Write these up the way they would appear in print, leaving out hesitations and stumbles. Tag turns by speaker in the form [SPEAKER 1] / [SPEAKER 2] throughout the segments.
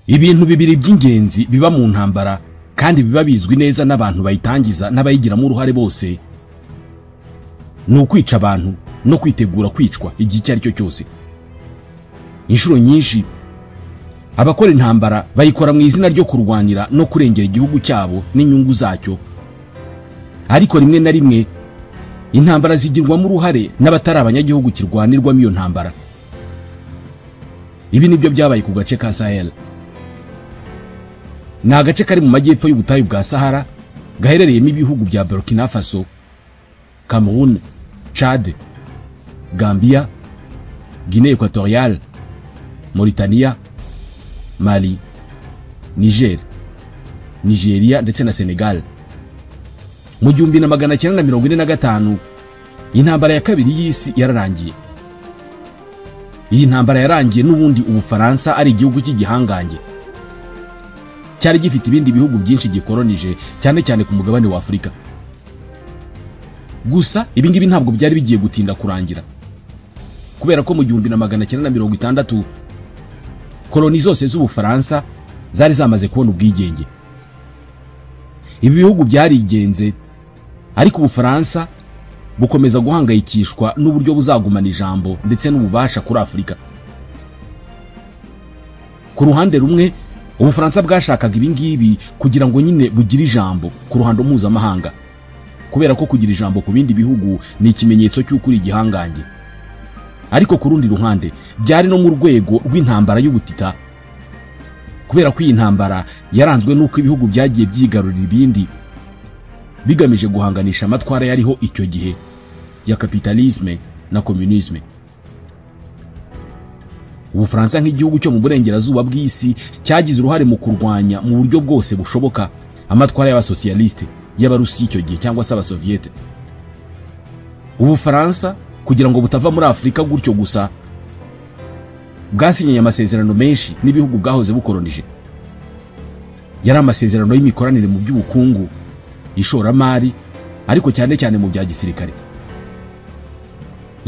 [SPEAKER 1] Ibintu bibiri by'ingenzi biba mu ntambara kandi biba bizwi neza n'abantu bayitangiza n'abayigiramo uruhare bose, ni ukwica abantu no kwitegura kwicwa igihe icyo ari cyo cyose. Inshuro nyinshi abakora intambara bayikora mu izina ryo kurwanira no kurengera igihugu cyabo n'inyungu zacyo, ariko rimwe na rimwe intambara zigirwamo uruhare n'abatari abanyagihugu kirwanirwamo iyo ntambara. Ibi nibyo byabaye ku gace ka Sahel. Ni agace kari mu majyepfo y'ubutayu bwa Sahara gaherereyemo ibihugu bya Burkina Faso, Cameroun, Chad, Gambia, Guinée Équatoriale, Mauritania, Mali, Niger, Nigeria ndetse na Senegal. Mu 1945 intambara ya kabiri y'isi yararangiye. Iyi ntambara yarangiye n'ubundi Ubufaransa ari igihugu cy'igihangange, cyari gifite ibindi bihugu byinshi gikoronije cyane cyane ku mugabane wa Afurika. Gusa ibingibi ntabwo byari bigiye gutinda kurangira, kubera ko mu 1960 koloni zose z'Ubufaransa zari zamaze kubona ubwigenge. Ibi bihugu byarigenze, ariko Ubufaransa bukomeza guhangayikishwa n'uburyo buzagumana ijambo ndetse n'ububasha kuri Afurika. Ku ruhande rumwe Ubufaransa bwashakaga ibingibi kugira ngo nyine bugire ijambo ku ruhando mpuzamahanga, kubera ko kugira ijambo ku bindi bihugu ni ikimenyetso cy'ukuri igihangange. Ariko ku rundi ruhande byari no mu rwego rw'intambara y'ubutita, kubera ko iyi ntambara yaranzwe n'uko ibihugu byagiye byigarurira ibindi bigamije guhanganisha amatwara yariho icyo gihe ya kapitalisme na communisme. Ubufaransa nk'igihugu cyo mu burengerazuba bw'isi cyagize uruhare mu kurwanya mu buryo bwose bushoboka amatwara y'abasosiyaliste y'abarusi icyo gihe cyangwa se abasoviete. Ubufaransa kugira ngo butava muri Afurika gutyo gusa, bwasinyanye amasezerano menshi n'ibihugu bwahoze bukolonije. Yari amasezerano y'imikoranire mu by'ubukungu, ishoramari, ariko cyane cyane mu bya gisirikare.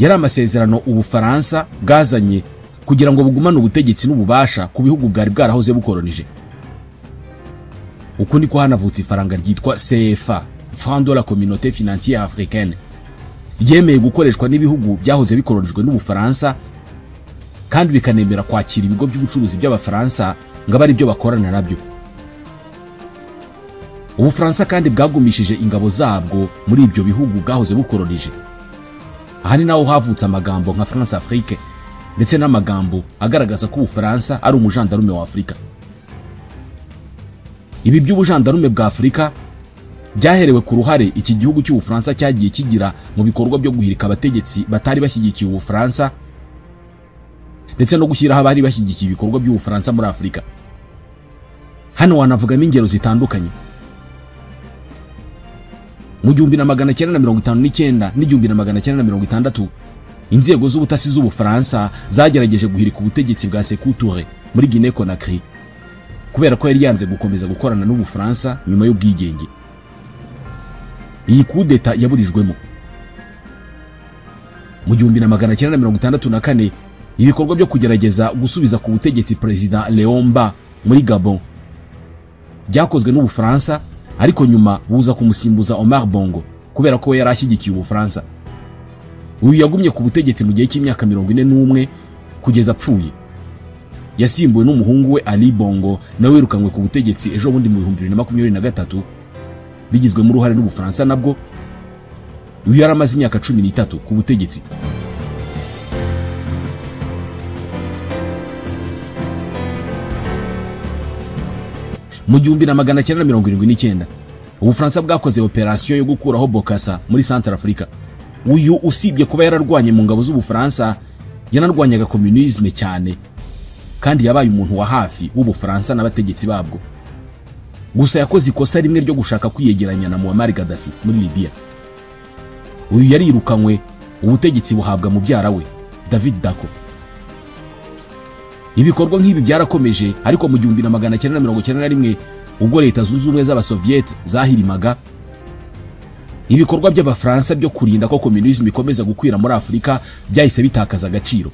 [SPEAKER 1] Yari amasezerano Ubufaransa bwazanye kugira ngo bugumane ubutegetsi n'ububasha ku bihugu bwari bwarahoze bukolonije. Uko niko hanavutse ifaranga ryitwa CFA, Franc de la Communauté Financière Africaine, yemeye gukoreshwa n'ibihugu byahoze bikolonijwe n'Ubufaransa kandi bikanemera kwakira ibigo by'ubucuruzi by'Abafaransa ngo bari byo bakorana nabyo. Ubufaransa kandi bwagumishije ingabo zabwo muri ibyo bihugu bwahoze bukolonije. Aha ni naho havutse amagambo nka France Afrique ndetse n'amagambo agaragaza ko Ubufaransa ari umujandarume wa Afurika. Ibi by'ubujandarume bwa Afurika byaherewe ku ruhare iki gihugu cy'Ubufaransa cyagiye kigira mu bikorwa byo guhirika abategetsi batari bashyigikiye Ubufaransa ndetse no gushyiraho abari bashyigikiye ibikorwa by'Ubufaransa muri Afurika. Hano wanavugamo ingero zitandukanye. Mu 1959 n'1960 inzego z'ubutasi z'Ubufaransa zagerageje guhirika ubutegetsi bwa Sékou Touré muri Guinée Conakry, kubera ko yari yanze gukomeza gukorana n'Ubufaransa nyuma y'ubwigenge. Iyi kudeta yaburijwemo. Mu 1964 ibikorwa byo kugerageza gusubiza ku butegetsi President Léon Mba muri Gabon byakozwe n'Ubufaransa, ariko nyuma buza kumusimbuza Omar Bongo kubera ko yari ashyigikiye Ubufaransa. Uyu yagumye ku butegetsi mu gihe cy'imyaka 41 kugeza apfuye. Yasimbuwe n'umuhungu we Ali Bongo nawe wirukanywe ku butegetsi ejo bundi mu 2023 bigizwe mu ruhare n'Ubufaransa nabwo. Uyu yari amaze imyaka 13 ku butegetsi. Mu 1979 Ubufaransa bwakoze operasiyo yo gukuraho Bokassa muri Central Africa. Uyu usibye kuba yararwanye mu ngabo z'Ubufaransa, yanarwanyaga communisme cyane kandi yabaye umuntu wa hafi w'Ubufaransa n'abategetsi babwo. Gusa yakoze ikosa rimwe ryo gushaka kwiyegeranya na Muammar Gaddafi muri Libya. Uyu yari yirukanywe, ubutegetsi buhabwa mubyara we David Dacko. Ibikorwa nk'ibi byarakomeje, ariko mu 1991 ubwo Leta Zunze Ubumwe z'Abasoviete zahirimaga, ibikorwa by'Abafaransa byo kurinda ko communisme ikomeza gukwira muri Afurika byahise bitakaza agaciro.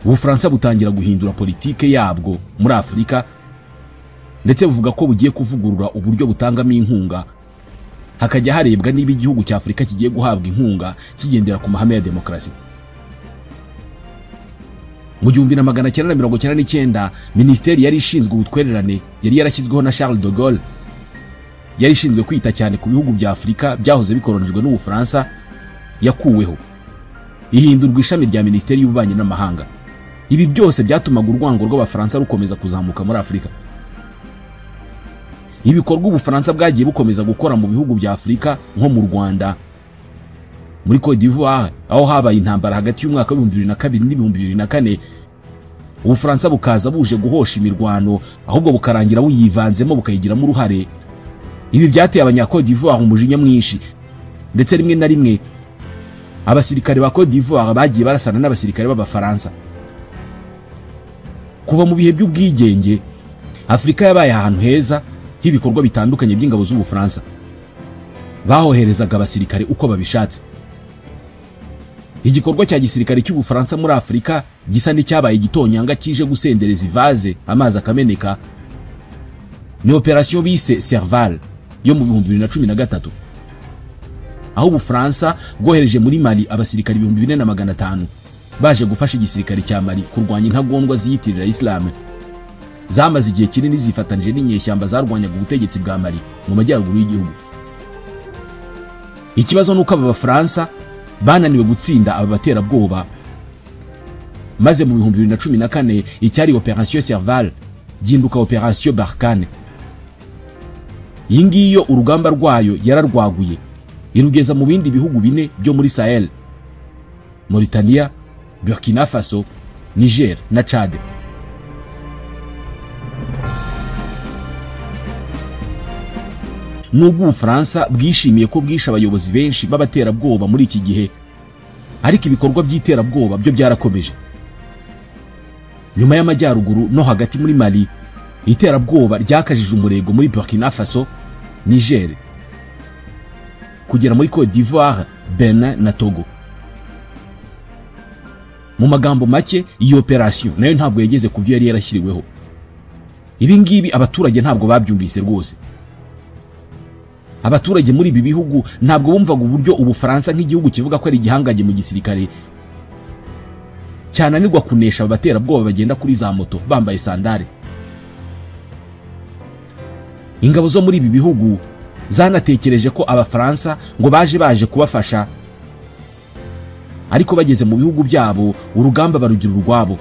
[SPEAKER 1] Ubufaransa butangira guhindura politike yabwo muri Afurika, ndetse buvuga ko bugiye kuvugurura uburyo butangamo inkunga, hakajya harebwa niba igihugu cya Afurika kigiye guhabwa inkunga kigendera ku mahame ya demokarasi. Mu 1999 minisiteri yari ishinzwe ubutwererane yari yarashyizweho na Charles de Gaulle, yari ishinzwe kwita cyane ku bihugu bya Afurika byahoze bikoronijwe n'Ubufaransa, yakuweho ihindurwa ishami rya minisiteri y'ububanyi n'amahanga. Ibi byose byatumaga urwango rw'Abafaransa rukomeza kuzamuka muri Afurika. Ibikorwa Ubufaransa bwagiye bukomeza gukora mu bihugu bya Afurika nko mu Rwanda, muri Côte d'Ivoire aho habaye intambara hagati y'umwaka wa 2002 n'2004, Ubufaransa bukaza buje guhosha imirwano, ahubwo bukarangira buyivanzemo bukayigiramo uruhare. Ibi byateye abanya-Côte d'Ivoire umujinya mwinshi, ndetse rimwe na rimwe abasirikare ba Côte d'Ivoire bagiye barasana n'abasirikare b'Abafaransa. Kuva mu bihe by'ubwigenge, Afurika yabaye ahantu heza h'ibikorwa bitandukanye by'ingabo z'Ubufaransa. Bahoherezaga abasirikare uko babishatse. Igikorwa cya gisirikare cy'Ubufaransa muri Afurika gisa n'icyabaye igitonyanga kije gusendereza ivaze amazi akameneka ni operation bise Serval yo mu 2013, aho Ubufaransa bwohereje muri Mali abasirikare 4500 baje gufasha igisirikare cya Mali kurwanya intagondwa ziyitirira Islam zamaze igihe kinini zifatanije n'inyeshyamba zarwanyaga ubutegetsi bwa Mali mu majyaruguru y'igihugu. Ikibazo nuko aba Bafaransa bananiwe gutsinda aba baterabwoba, maze mu 2014 icyari operation Serval ginduka operation Barkhane. Iyi ngiyo urugamba rwayo yararwaguye irugeza mu bindi bihugu 4 byo muri Sahel: Mauritania, Burkina Faso, Niger na Chad. Nubwo Ubufaransa bwishimiye ko bwisha abayobozi benshi b'abaterabwoba muri iki gihe, ariko ibikorwa by'iterabwoba byo byarakomeje. Nyuma y'amajyaruguru no hagati muri Mali, iterabwoba ryakajije umurego muri Burkina Faso, Niger, kugera muri Côte d'Ivoire, Benin na Togo. Mu magambo make, iyi operation nayo ntabwo yageze ku byo yari yarashyiriweho. Ibi ngibi abaturage ntabwo babyumvise rwose. Abaturage muri ibi bihugu ntabwo bumvaga uburyo Ubufaransa nk'igihugu kivuga ko ari igihangaje mu gisirikare cyananirwa kunesha abaterabwoba bagenda kuri za moto bambaye sandare. Ingabo zo muri ibi bihugu zanatekereje ko Abafaransa ngo baje kubafasha, ariko bageze mu bihugu byabo urugamba barugira urwabo,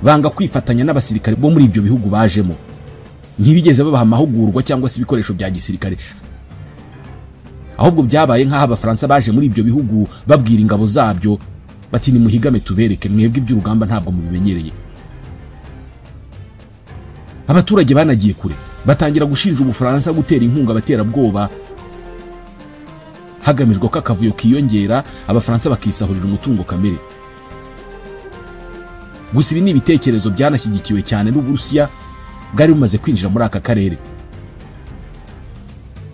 [SPEAKER 1] banga kwifatanya n'abasirikare bo muri ibyo bihugu bajemo. Ntibigeze babaha amahugurwa cyangwa se ibikoresho bya gisirikare, ahubwo byabaye nk'aho Abafaransa baje muri ibyo bihugu babwira ingabo zabyo bati nimuhigame tubereke, mwebwe iby'urugamba ntabwo mubimenyereye. Abaturage banagiye kure, batangira gushinja Ubufaransa gutera inkunga abaterabwoba, hagamijwe ko akavuyo kiyongera, Abafaransa bakisahurira umutungo kamere. Gusa ibi ni ibitekerezo byanashyigikiwe cyane n'Uburusiya bwari bumaze kwinjira muri aka karere.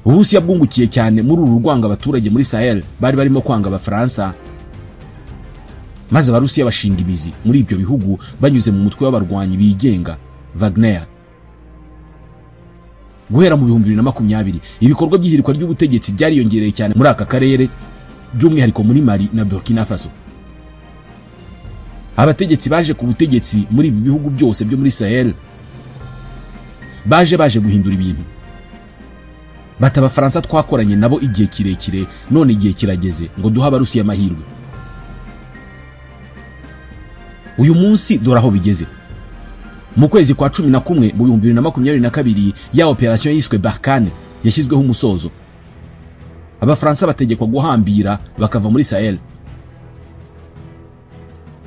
[SPEAKER 1] Uburusiya bwungukiye cyane muri uru rwanga abaturage muri Sahel bari barimo kwanga Abafaransa, maze Abarusiya bashinga imizi muri ibyo bihugu banyuze mu mutwe w'abarwanyi bigenga Wagner. Guhera mu 2020 ibikorwa by'ihirikwa ry'ubutegetsi byariyongereye cyane muri aka karere, by'umwihariko muri Mali na Burkina Faso. Abategetsi baje ku butegetsi muri ibi bihugu byose byo muri Sahel baje guhindura ibintu. Bata Abafaransa twakoranye nabo igihe kirekire, none igihe kirageze ngo duha Abarusiya amahirwe. Uyu munsi dore aho bigeze. Mu kwezi kwa 11 mu 2022 ya operation yiswe Barkhane yashyizweho umusozo. Abafaransa bategekwa guhambira bakava muri Sahel.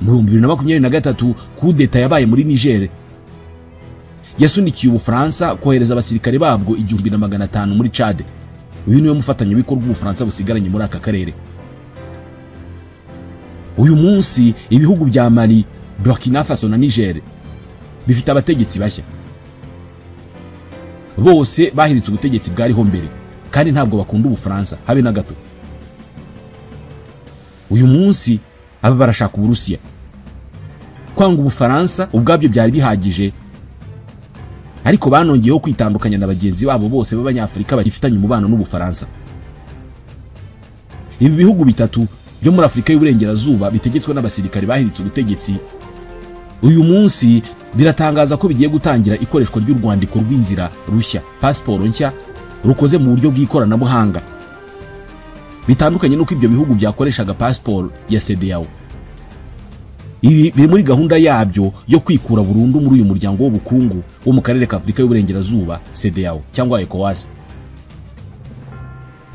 [SPEAKER 1] Mu 2023 kudeta yabaye muri Niger yasunikiye Ubufaransa kohereza abasirikare babwo 1500 muri Chad. Uyu niwe mufatanya bikorwa Ubufaransa busigaranye muri aka karere. Uyu munsi ibihugu bya Mali, Burkina Faso na Niger bifite abategetsi bashya. Bose bahiritse ubutegetsi bwariho mbere, kandi ntabwo bakunda Ubufaransa habe na gato. Uyu munsi aba barashaka Uburusiya, kwanga Ubufaransa ubwabyo byari bihagije, ariko banongeyeho kwitandukanya na bagenzi babo bose b'Abanyafurika bagifitanye umubano n'Ubufaransa. Ibi bihugu bitatu byo muri Afurika y'Uburengerazuba bitegetswe n'abasirikare bahiritse ubutegetsi, uyu munsi biratangaza ko bigiye gutangira ikoreshwa ry'urwandiko rw'inzira rushya, pasiporo nshya rukoze mu buryo bw'ikoranabuhanga, bitandukanye n'uko ibyo bihugu byakoreshaga pasiporo ya CEDEAO. Ibi biri muri gahunda yabyo yo kwikura burundu muri uyu muryango w'ubukungu wo mu karere ka Afurika y'Uburengerazuba CEDEAO cyangwa ECOWAS.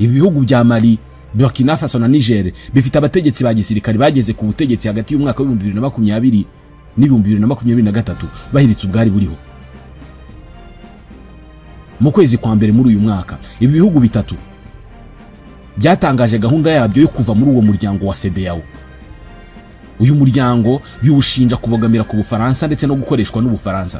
[SPEAKER 1] Ibi bihugu bya Mali, Burkina Faso na Niger bifite abategetsi ba gisirikare bageze ku butegetsi hagati y'umwaka wa 2020 n'2023 bahiritse ubwari buriho. Mu kwezi kwa mbere muri uyu mwaka, ibi bihugu bitatu byatangaje gahunda yabyo yo kuva muri uwo muryango wa CEDEAO. Uyu muryango biwushinja kubogamira ku Bufaransa ndetse no gukoreshwa n'Ubufaransa.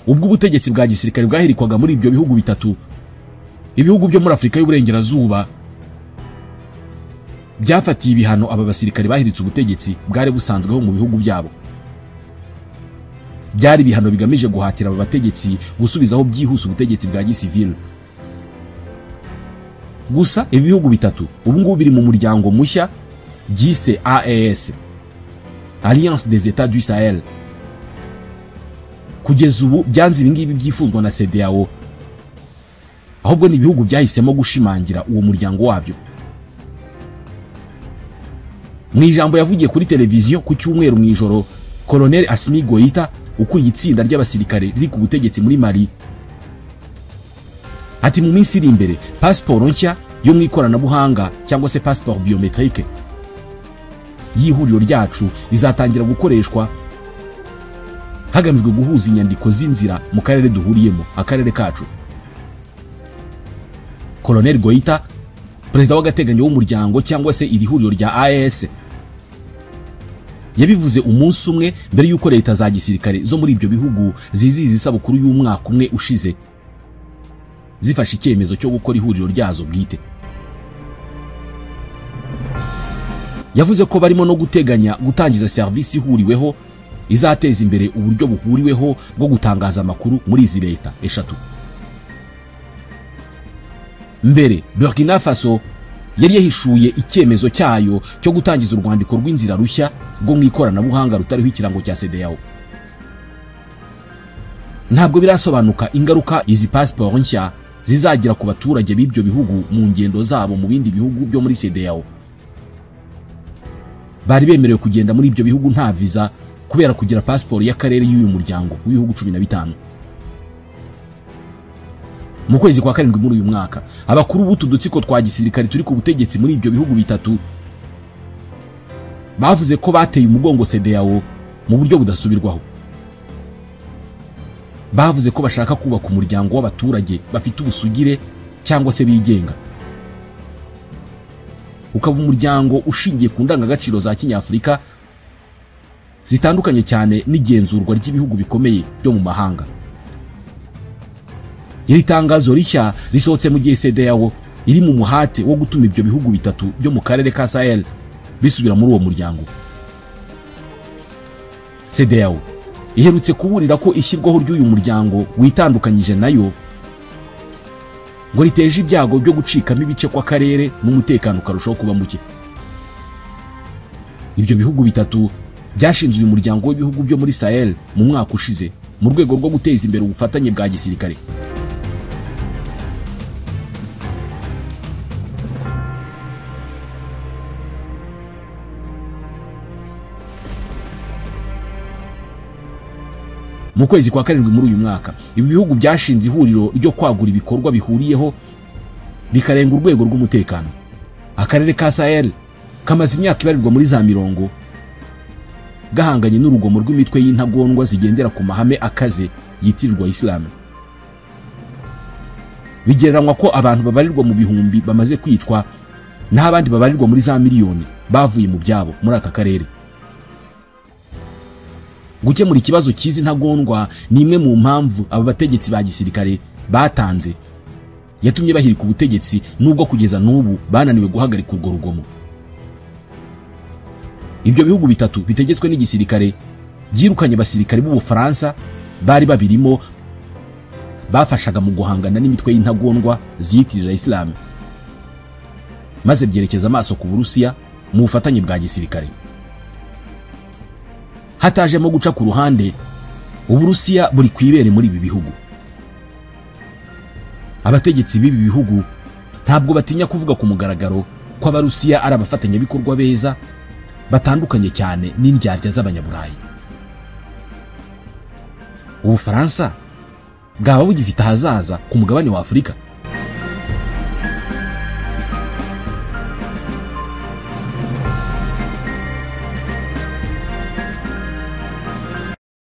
[SPEAKER 1] Ubwo ubutegetsi bwa gisirikare bwahirikwaga muri ibyo bihugu bitatu, ibihugu byo muri Afurika y'Uburengerazuba byafatiye ibihano aba basirikare bahiritse ubutegetsi bwari busanzweho mu bihugu byabo. Byari ibihano bigamije guhatira aba bategetsi gusubizaho byihuse ubutegetsi bwa gisivile. Gusa ibi bihugu bitatu ubu ngubu biri mu muryango mushya byise AES, Alliance des États du Sahel. Kugeza ubu byanze ibi ngibi byifuzwa na CEDEAO, ahubwo ni ibihugu byahisemo gushimangira uwo muryango wabyo. Mu ijambo yavugiye kuri televiziyo ku cyumweru mu ijoro, Colonel Assimi Goïta ukuriye itsinda ry'abasirikare riri ku butegetsi muri Mali ati mu minsi iri imbere pasiporo nshya yo mu ikoranabuhanga cyangwa se passport biometrique y'ihuriro ryacu izatangira gukoreshwa hagamijwe guhuza inyandiko z'inzira mu karere duhuriyemo, akarere kacu. Colonel Goïta, perezida w'agateganyo w'umuryango cyangwa se iri huriro rya AES, yabivuze umunsi umwe mbere y'uko leta za gisirikare zo muri ibyo bihugu zizihiza isabukuru y'umwaka umwe ushize zifashe icyemezo cyo gukora ihuriro ryazo bwite. Yavuze ko barimo no guteganya gutangiza service ihuriweho izateza imbere uburyo buhuriweho bwo gutangaza amakuru muri izi leta eshatu. Mbere, Burkina Faso yari yahishuye icyemezo cyayo cyo gutangiza urwandiko rw'inzira rushya rwo mu ikoranabuhanga rutariho ikirango cya CEDEAO. Ntabwo birasobanuka ingaruka izi pasiporo nshya zizagira ku baturage b'ibyo bihugu mu ngendo zabo mu bindi bihugu byo muri CEDEAO. Bari bemerewe kugenda muri ibyo bihugu nta visa kubera kugira pasiporo y'akarere y'uyu muryango w'ibihugu 15. Mu kwezi kwa karindwi muri uyu mwaka, abakuru b'utu dutsiko twa gisirikare turi ku butegetsi muri ibyo bihugu bitatu bavuze ko bateye umugongo CEDEAO mu buryo budasubirwaho. Bavuze ko bashaka kubaka umuryango w'abaturage bafite ubusugire cyangwa se bigenga, ukaba umuryango ushingiye ku ndangagaciro za kinyafurika zitandukanye cyane n'igenzurwa ry'ibihugu bikomeye byo mu mahanga. Iri tangazo rishya risohotse mu gihe CEDEAO iri mu muhate wo gutuma ibyo bihugu bitatu byo mu karere ka Sahel bisubira muri uwo muryango. CEDEAO iherutse kuburira ko ishyirwaho ry'uyu muryango witandukanyije nayo ngo riteje ibyago byo gucikamo ibice kw'akarere n'umutekano karushaho kuba muke. Ibyo bihugu bitatu byashinze uyu muryango w'ibihugu byo muri Sahel mu mwaka ushize mu rwego rwo guteza imbere ubufatanye bwa gisirikare. Mu kwezi kwa karindwi muri uyu mwaka, ibi bihugu byashinze ihuriro ryo kwagura ibikorwa bihuriyeho bikarenga urwego rw'umutekano. Akarere ka Sahel kamaze imyaka ibarirwa muri za 70 gahanganye n'urugomo rw'imitwe y'intagondwa zigendera ku mahame akaze yitirirwa Islam. Bigereranywa ko abantu babarirwa mu bihumbi bamaze kwicwa n'abandi babarirwa muri za miliyoni bavuye mu byabo muri aka karere. Gukemura ikibazo kizi ntagondwa ni imwe mu mpamvu aba bategetsi ba gisirikare batanze yatumye bahirika ubutegetsi, nubwo kugeza n'ubu bananiwe guhagarika urwo rugomo. Ibyo bihugu bitatu bitegetswe n'igisirikare byirukanye abasirikare b'Ubufaransa bari babirimo bafashaga mu guhangana n'imitwe y'intagondwa ziyitirira Islam, maze byerekeza amaso ku Burusiya mu bufatanye bwa gisirikare. Hatajemo guca ku ruhande, Uburusiya buri kwibere muri ibi bihugu. Abategetsi b'ibi bihugu ntabwo batinya kuvuga ku mugaragaro ko Abarusiya ari abafatanyabikorwa beza batandukanye cyane n'indyarya z'Abanyaburayi. Ubufaransa bwaba bugifite ahazaza ku mugabane wa Afurika?